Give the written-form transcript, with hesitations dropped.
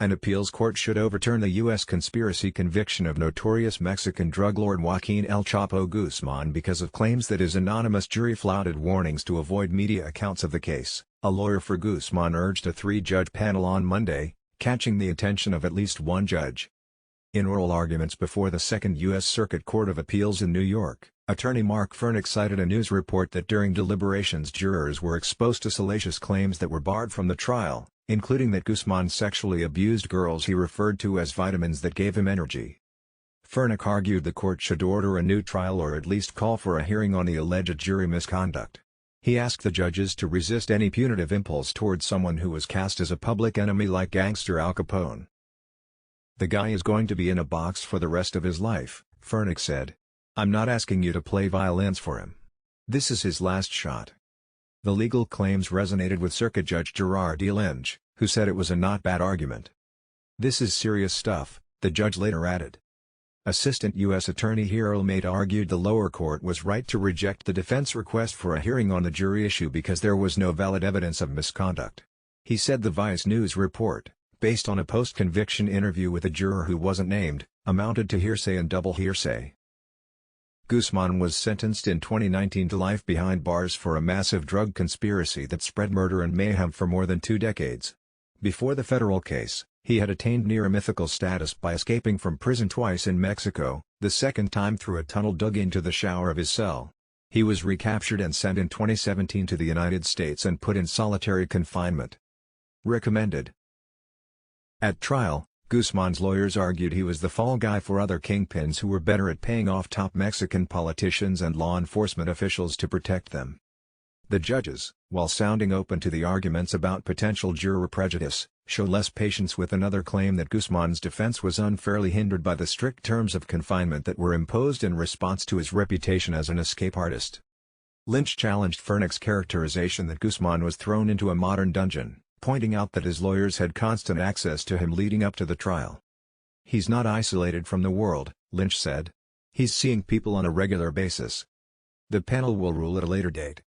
An appeals court should overturn the U.S. conspiracy conviction of notorious Mexican drug lord Joaquin El Chapo Guzman because of claims that his anonymous jury flouted warnings to avoid media accounts of the case, a lawyer for Guzman urged a three-judge panel on Monday, catching the attention of at least one judge. In oral arguments before the Second U.S. Circuit Court of Appeals in New York, attorney Mark Furnick cited a news report that during deliberations jurors were exposed to salacious claims that were barred from the trial, including that Guzman sexually abused girls he referred to as vitamins that gave him energy. Furnick argued the court should order a new trial or at least call for a hearing on the alleged jury misconduct. He asked the judges to resist any punitive impulse towards someone who was cast as a public enemy like gangster Al Capone. "The guy is going to be in a box for the rest of his life," Furnick said. "I'm not asking you to play violins for him. This is his last shot." The legal claims resonated with Circuit Judge Gerard D. Lynch, who said it was a not bad argument. "This is serious stuff," the judge later added. Assistant U.S. Attorney Hiro Mata argued the lower court was right to reject the defense request for a hearing on the jury issue because there was no valid evidence of misconduct. He said the Vice News report, based on a post-conviction interview with a juror who wasn't named, amounted to hearsay and double hearsay. Guzman was sentenced in 2019 to life behind bars for a massive drug conspiracy that spread murder and mayhem for more than 2 decades. Before the federal case, he had attained near-mythical status by escaping from prison twice in Mexico, the second time through a tunnel dug into the shower of his cell. He was recaptured and sent in 2017 to the United States and put in solitary confinement. Recommended. At trial, Guzman's lawyers argued he was the fall guy for other kingpins who were better at paying off top Mexican politicians and law enforcement officials to protect them. The judges, while sounding open to the arguments about potential juror prejudice, show less patience with another claim that Guzman's defense was unfairly hindered by the strict terms of confinement that were imposed in response to his reputation as an escape artist. Lynch challenged Furnick's characterization that Guzman was thrown into a modern dungeon, pointing out that his lawyers had constant access to him leading up to the trial. "He's not isolated from the world," Lynch said. "He's seeing people on a regular basis." The panel will rule at a later date.